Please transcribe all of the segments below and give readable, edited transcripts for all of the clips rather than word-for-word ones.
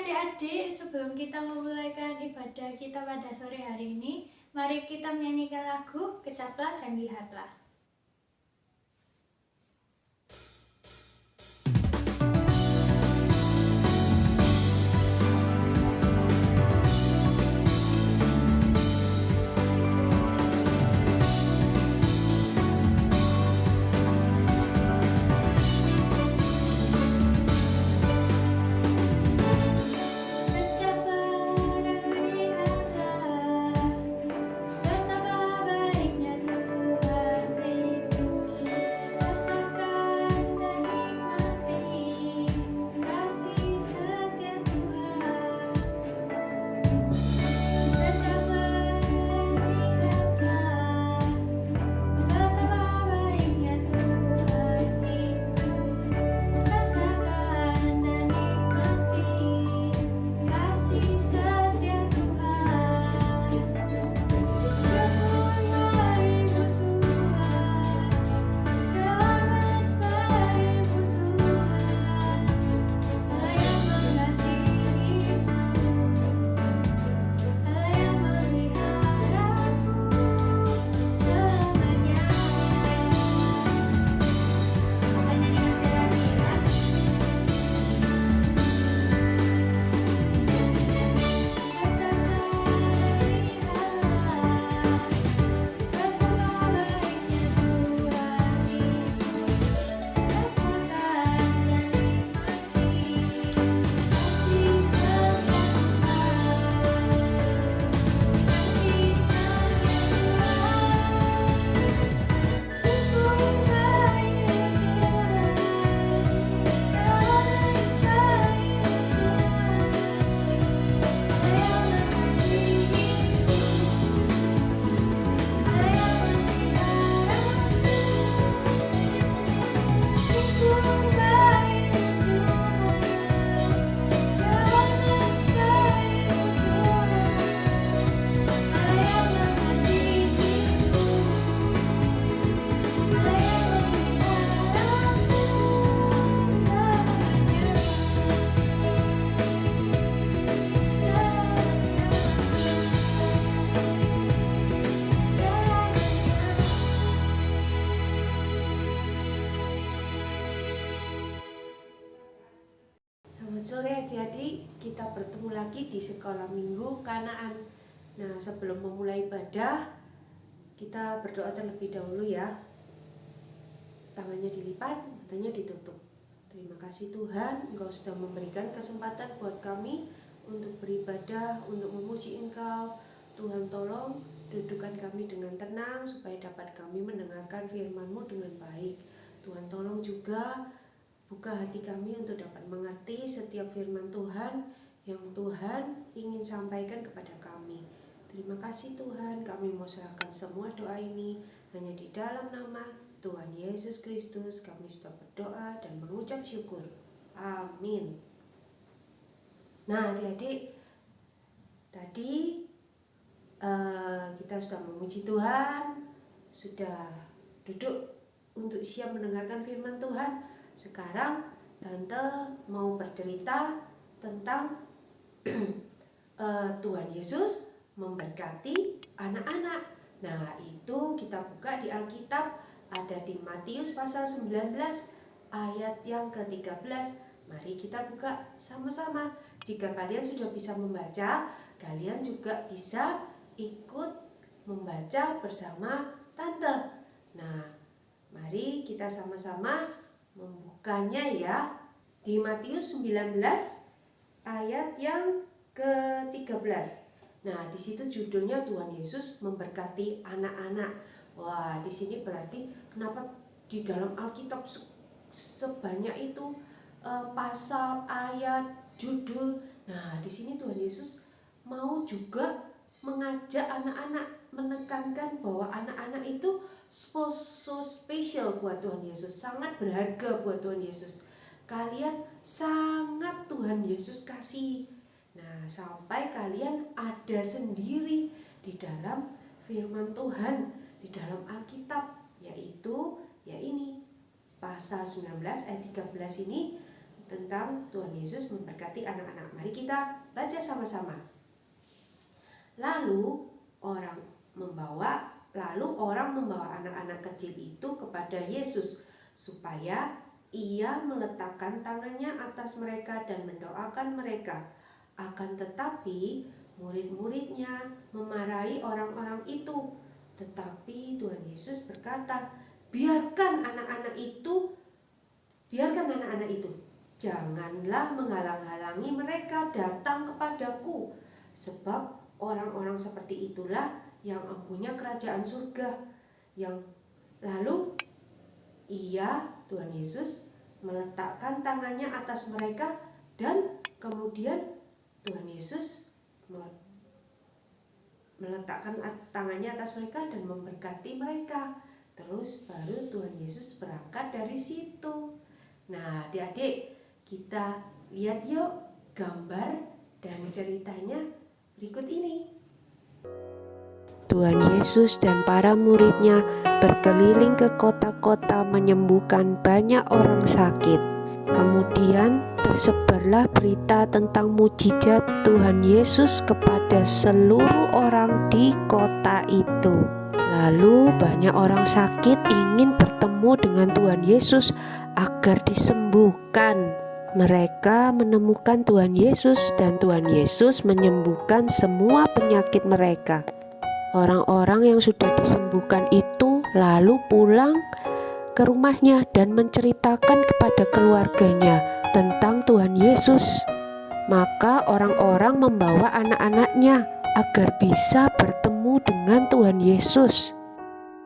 adik-adik, sebelum kita memulaikan ibadah kita pada sore hari ini, mari kita menyanyikan lagu Kecaplah dan Lihatlah. Selamat sore adik-adik, kita bertemu lagi di sekolah minggu Kanaan. Nah, sebelum memulai ibadah, kita berdoa terlebih dahulu ya. Tangannya dilipat, matanya ditutup. Terima kasih Tuhan, Engkau sudah memberikan kesempatan buat kami untuk beribadah, untuk memuji Engkau. Tuhan tolong dudukan kami dengan tenang supaya dapat kami mendengarkan firman-Mu dengan baik. Tuhan tolong juga buka hati kami untuk dapat mengerti setiap firman Tuhan yang Tuhan ingin sampaikan kepada kami. Terima kasih Tuhan, kami mau serahkan semua doa ini hanya di dalam nama Tuhan Yesus Kristus. Kami sudah berdoa dan mengucap syukur. Amin. Nah adik-adik, tadi kita sudah memuji Tuhan, sudah duduk untuk siap mendengarkan firman Tuhan. Sekarang Tante mau bercerita tentang Tuhan Yesus memberkati anak-anak. Nah itu kita buka di Alkitab, ada di Matius pasal 19 ayat yang ke-13. Mari kita buka sama-sama. Jika kalian sudah bisa membaca, kalian juga bisa ikut membaca bersama Tante. Nah mari kita sama-sama membukanya ya, di Matius 19 ayat yang ke-13. Nah, di situ judulnya Tuhan Yesus memberkati anak-anak. Wah, di sini berarti kenapa di dalam Alkitab sebanyak itu pasal, ayat, judul. Nah, di sini Tuhan Yesus mau juga mengajak anak-anak, menekankan bahwa anak-anak itu so special buat Tuhan Yesus, sangat berharga buat Tuhan Yesus. Kalian sangat Tuhan Yesus kasih. Nah, sampai kalian ada sendiri di dalam firman Tuhan, di dalam Alkitab, yaitu ya ini pasal 19 ayat 13 ini tentang Tuhan Yesus memberkati anak-anak. Mari kita baca sama-sama. Lalu orang membawa anak-anak kecil itu kepada Yesus supaya ia meletakkan tangannya atas mereka dan mendoakan mereka. Akan tetapi murid-muridnya memarahi orang-orang itu. Tetapi Tuhan Yesus berkata, biarkan anak-anak itu. Janganlah menghalang-halangi mereka datang kepadaku. Sebab orang-orang seperti itulah yang empunya kerajaan surga. Lalu Tuhan Yesus meletakkan tangannya atas mereka dan kemudian Tuhan Yesus meletakkan tangannya atas mereka dan memberkati mereka. Terus baru Tuhan Yesus berangkat dari situ. Nah, adik-adik, kita lihat yuk gambar dan ceritanya berikut ini. Tuhan Yesus dan para muridnya berkeliling ke kota-kota menyembuhkan banyak orang sakit. Kemudian tersebarlah berita tentang mujizat Tuhan Yesus kepada seluruh orang di kota itu. Lalu banyak orang sakit ingin bertemu dengan Tuhan Yesus agar disembuhkan. Mereka menemukan Tuhan Yesus dan Tuhan Yesus menyembuhkan semua penyakit mereka. Orang-orang yang sudah disembuhkan itu lalu pulang ke rumahnya dan menceritakan kepada keluarganya tentang Tuhan Yesus. Maka orang-orang membawa anak-anaknya agar bisa bertemu dengan Tuhan Yesus.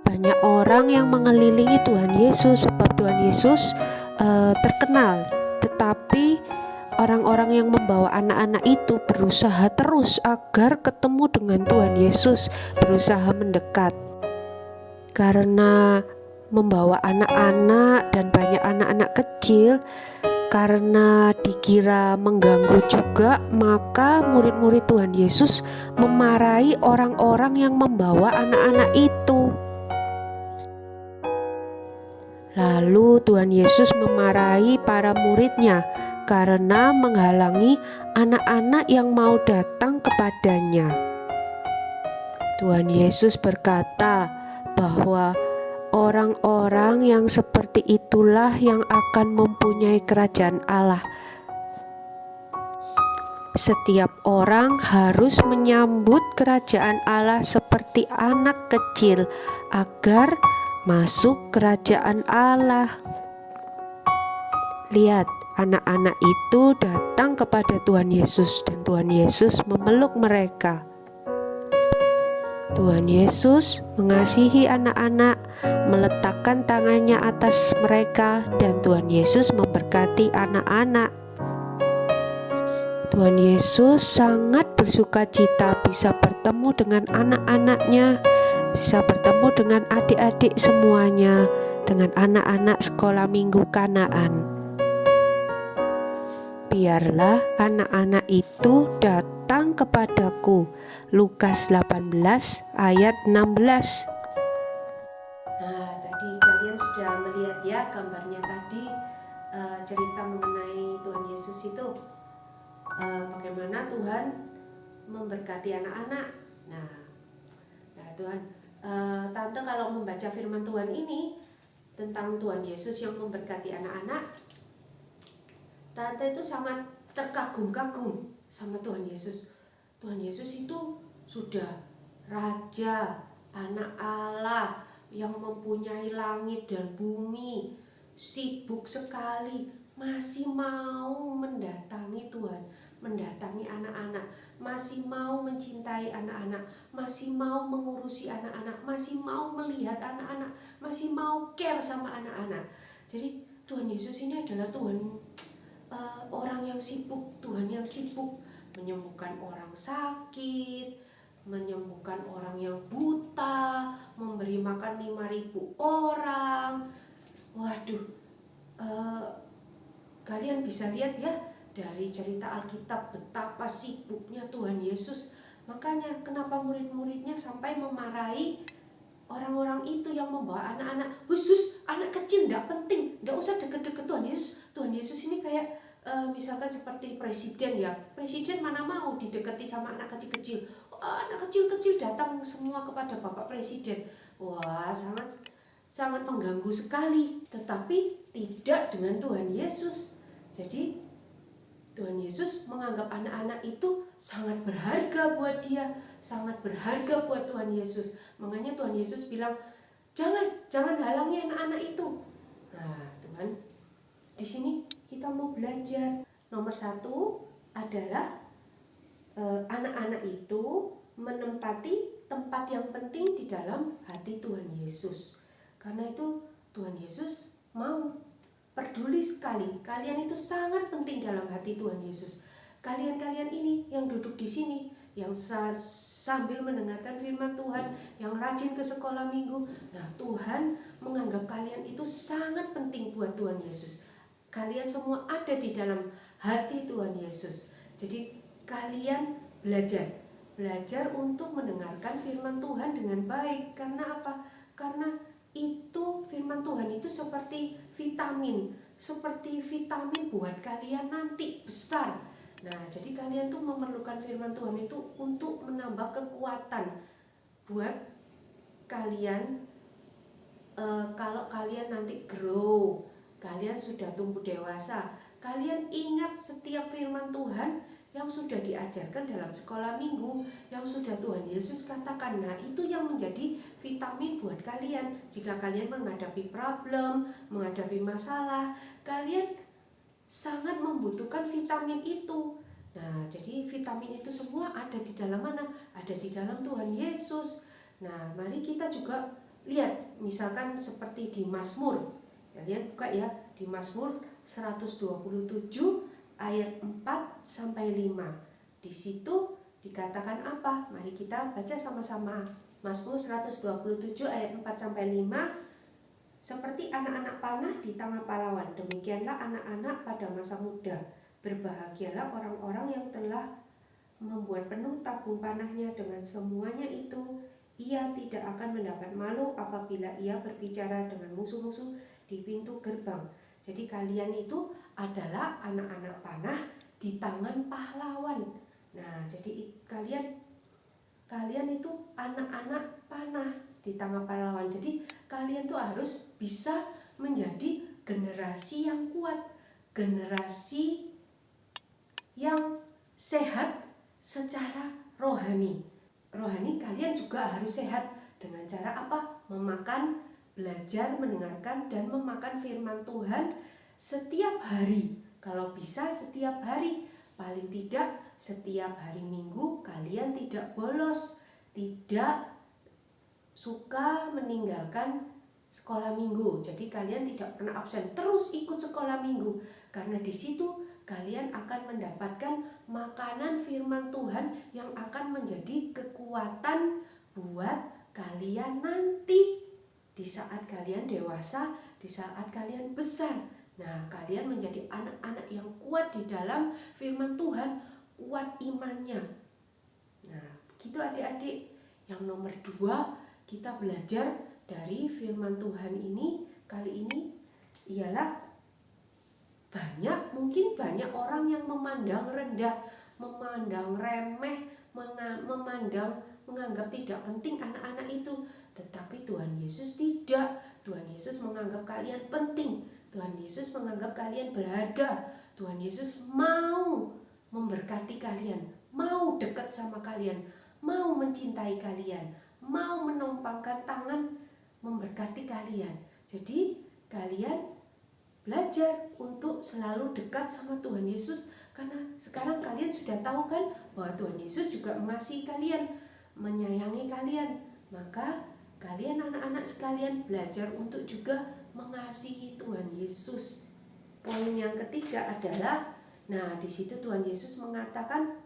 Banyak orang yang mengelilingi Tuhan Yesus sebab Tuhan Yesus terkenal. Tetapi orang-orang yang membawa anak-anak itu berusaha terus agar ketemu dengan Tuhan Yesus, berusaha mendekat. Karena membawa anak-anak dan banyak anak-anak kecil, karena dikira mengganggu juga, maka murid-murid Tuhan Yesus memarahi orang-orang yang membawa anak-anak itu. Lalu Tuhan Yesus memarahi para muridnya karena menghalangi anak-anak yang mau datang kepadanya. Tuhan Yesus berkata bahwa orang-orang yang seperti itulah yang akan mempunyai kerajaan Allah. Setiap orang harus menyambut kerajaan Allah seperti anak kecil agar masuk kerajaan Allah. Lihat, anak-anak itu datang kepada Tuhan Yesus dan Tuhan Yesus memeluk mereka. Tuhan Yesus mengasihi anak-anak, meletakkan tangannya atas mereka, dan Tuhan Yesus memberkati anak-anak. Tuhan Yesus sangat bersukacita bisa bertemu dengan anak-anaknya, bisa bertemu dengan adik-adik semuanya, dengan anak-anak sekolah minggu Kanaan. Biarlah anak-anak itu datang kepadaku. Lukas 18 ayat 16. Nah, tadi kalian sudah melihat ya gambarnya tadi, cerita mengenai Tuhan Yesus itu, bagaimana Tuhan memberkati anak-anak. Nah Tuhan, Tante kalau membaca firman Tuhan ini tentang Tuhan Yesus yang memberkati anak-anak, Tante itu sangat terkagum-kagum sama Tuhan Yesus. Tuhan Yesus itu sudah Raja, Anak Allah yang mempunyai langit dan bumi, sibuk sekali, masih mau mendatangi Tuhan, mendatangi anak-anak, masih mau mencintai anak-anak, masih mau mengurusi anak-anak, masih mau melihat anak-anak, masih mau care sama anak-anak. Jadi Tuhan Yesus ini adalah Tuhan, orang yang sibuk, Tuhan yang sibuk menyembuhkan orang sakit, menyembuhkan orang yang buta, memberi makan 5.000 orang. Waduh, kalian bisa lihat ya dari cerita Alkitab betapa sibuknya Tuhan Yesus. Makanya kenapa murid-muridnya sampai memarahi orang-orang itu yang membawa anak-anak, khusus anak kecil, tidak penting, tidak usah deket-deket Tuhan Yesus. Tuhan Yesus ini kayak misalkan seperti presiden ya, presiden mana mau didekati sama anak kecil-kecil. Anak kecil-kecil datang semua kepada Bapak Presiden. Wah, sangat mengganggu sekali. Tetapi tidak dengan Tuhan Yesus. Jadi Tuhan Yesus menganggap anak-anak itu sangat berharga buat dia, sangat berharga buat Tuhan Yesus. Makanya Tuhan Yesus bilang, jangan halangi anak-anak itu. Nah, Tuhan, di sini kita mau belajar. Nomor 1 adalah anak-anak itu menempati tempat yang penting di dalam hati Tuhan Yesus. Karena itu Tuhan Yesus mau peduli sekali. Kalian itu sangat penting dalam hati Tuhan Yesus. Kalian ini yang duduk di sini, yang sambil mendengarkan firman Tuhan, yang rajin ke sekolah minggu. Nah, Tuhan menganggap kalian itu sangat penting buat Tuhan Yesus. Kalian semua ada di dalam hati Tuhan Yesus. Jadi kalian belajar untuk mendengarkan firman Tuhan dengan baik. Karena apa? Karena itu firman Tuhan itu seperti vitamin buat kalian nanti besar. Nah, jadi kalian tuh memerlukan firman Tuhan itu untuk menambah kekuatan buat kalian. Kalau kalian nanti grow, kalian sudah tumbuh dewasa, kalian ingat setiap firman Tuhan yang sudah diajarkan dalam sekolah minggu, yang sudah Tuhan Yesus katakan. Nah, itu yang menjadi vitamin buat kalian. Jika kalian menghadapi problem, menghadapi masalah, kalian sangat membutuhkan vitamin itu. Nah, jadi vitamin itu semua ada di dalam mana? Ada di dalam Tuhan Yesus. Nah, mari kita juga lihat, misalkan seperti di Mazmur. Kalian buka ya, di Mazmur 127 ayat 4-5. Di situ dikatakan apa? Mari kita baca sama-sama. Mazmur 127 ayat 4-5. Seperti anak-anak panah di tangan pahlawan, demikianlah anak-anak pada masa muda. Berbahagialah orang-orang yang telah membuat penuh tabung panahnya. Dengan semuanya itu, ia tidak akan mendapat malu apabila ia berbicara dengan musuh-musuh di pintu gerbang. Jadi kalian itu adalah anak-anak panah di tangan pahlawan. Nah, jadi kalian itu anak-anak panah di tangan pahlawan. Jadi kalian tuh harus bisa menjadi generasi yang kuat, generasi yang sehat secara rohani. Rohani kalian juga harus sehat dengan cara apa? Belajar mendengarkan dan memakan firman Tuhan setiap hari. Kalau bisa setiap hari, paling tidak setiap hari Minggu kalian tidak bolos, tidak suka meninggalkan sekolah minggu. Jadi kalian tidak pernah absen, terus ikut sekolah minggu. Karena di situ kalian akan mendapatkan makanan firman Tuhan yang akan menjadi kekuatan buat kalian nanti. Di saat kalian dewasa, di saat kalian besar. Nah, kalian menjadi anak-anak yang kuat di dalam firman Tuhan, kuat imannya. Nah, begitu adik-adik. Yang nomor 2, kita belajar dari firman Tuhan ini kali ini ialah mungkin banyak orang yang memandang rendah, memandang remeh, menganggap tidak penting anak-anak itu. Tetapi Tuhan Yesus tidak. Tuhan Yesus menganggap kalian penting. Tuhan Yesus menganggap kalian berharga. Tuhan Yesus mau memberkati kalian, mau dekat sama kalian, mau mencintai kalian, mau menumpangkan tangan memberkati kalian. Jadi kalian belajar untuk selalu dekat sama Tuhan Yesus. Karena sekarang kalian sudah tahu kan bahwa Tuhan Yesus juga mengasihi kalian, menyayangi kalian. Maka kalian anak-anak sekalian belajar untuk juga mengasihi Tuhan Yesus. Poin yang ketiga adalah, nah di situ Tuhan Yesus mengatakan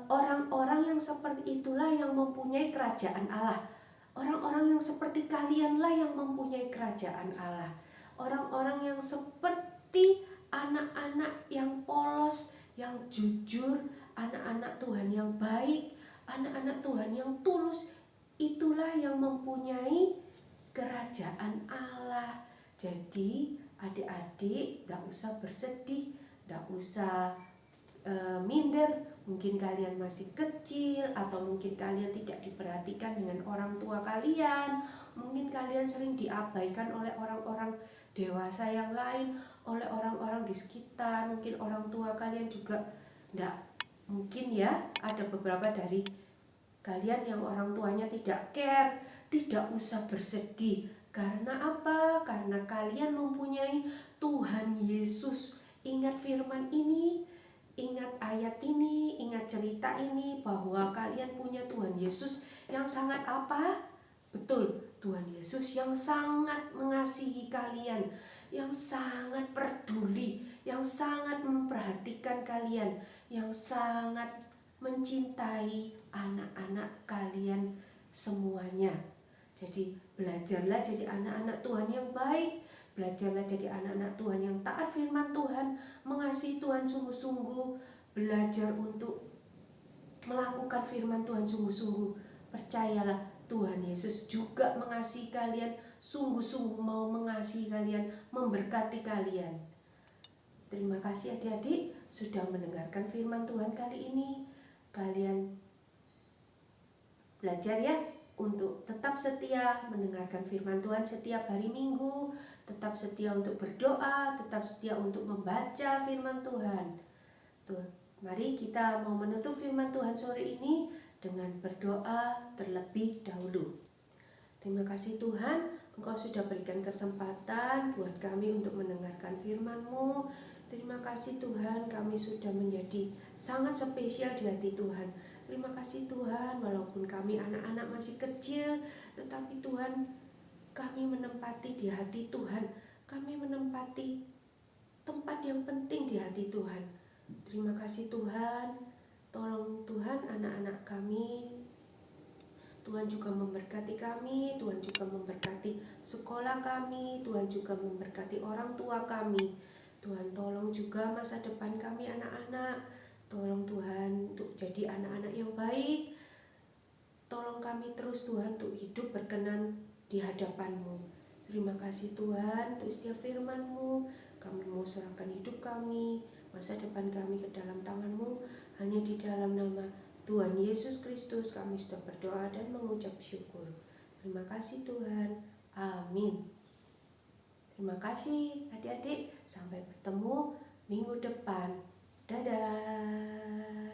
orang-orang yang seperti itulah yang mempunyai kerajaan Allah. Orang-orang yang seperti kalianlah yang mempunyai kerajaan Allah. Orang-orang yang seperti anak-anak yang polos, yang jujur, anak-anak Tuhan yang baik, anak-anak Tuhan yang tulus, itulah yang mempunyai kerajaan Allah. Jadi Adik-adik gak usah bersedih, gak usah minder. Mungkin kalian masih kecil, atau mungkin kalian tidak diperhatikan dengan orang tua kalian. Mungkin kalian sering diabaikan oleh orang-orang dewasa yang lain, oleh orang-orang di sekitar. Mungkin orang tua kalian juga mungkin ya, ada beberapa dari kalian yang orang tuanya tidak care. Tidak usah bersedih. Karena apa? Karena kalian mempunyai Tuhan Yesus. Ingat firman ini, ingat ayat ini, ingat cerita ini, bahwa kalian punya Tuhan Yesus yang sangat apa? Betul, Tuhan Yesus yang sangat mengasihi kalian, yang sangat peduli, yang sangat memperhatikan kalian, yang sangat mencintai anak-anak kalian semuanya. Jadi belajarlah jadi anak-anak Tuhan yang baik, belajarlah jadi anak-anak Tuhan yang taat firman Tuhan, mengasihi Tuhan sungguh-sungguh, belajar untuk melakukan firman Tuhan sungguh-sungguh. Percayalah, Tuhan Yesus juga mengasihi kalian, sungguh-sungguh mau mengasihi kalian, memberkati kalian. Terima kasih adik-adik sudah mendengarkan firman Tuhan kali ini. Kalian belajar ya untuk tetap setia mendengarkan firman Tuhan setiap hari Minggu, tetap setia untuk berdoa, tetap setia untuk membaca firman Tuhan. Tuh, mari kita mau menutup firman Tuhan sore ini dengan berdoa terlebih dahulu. Terima kasih Tuhan, Engkau sudah berikan kesempatan buat kami untuk mendengarkan firman-Mu. Terima kasih Tuhan, kami sudah menjadi sangat spesial di hati Tuhan. Terima kasih Tuhan, walaupun kami anak-anak masih kecil, tetapi Tuhan, kami menempati di hati Tuhan. Kami menempati tempat yang penting di hati Tuhan. Terima kasih Tuhan, tolong Tuhan anak-anak kami. Tuhan juga memberkati kami, Tuhan juga memberkati sekolah kami, Tuhan juga memberkati orang tua kami. Tuhan tolong juga masa depan kami anak-anak. Tolong Tuhan untuk jadi anak-anak yang baik. Tolong kami terus Tuhan untuk hidup berkenan di hadapan-Mu. Terima kasih Tuhan untuk setiap firman-Mu. Kami mau serahkan hidup kami, masa depan kami ke dalam tangan-Mu. Hanya di dalam nama Tuhan Yesus Kristus kami sudah berdoa dan mengucap syukur. Terima kasih Tuhan. Amin. Terima kasih adik-adik. Sampai bertemu minggu depan. Dadah.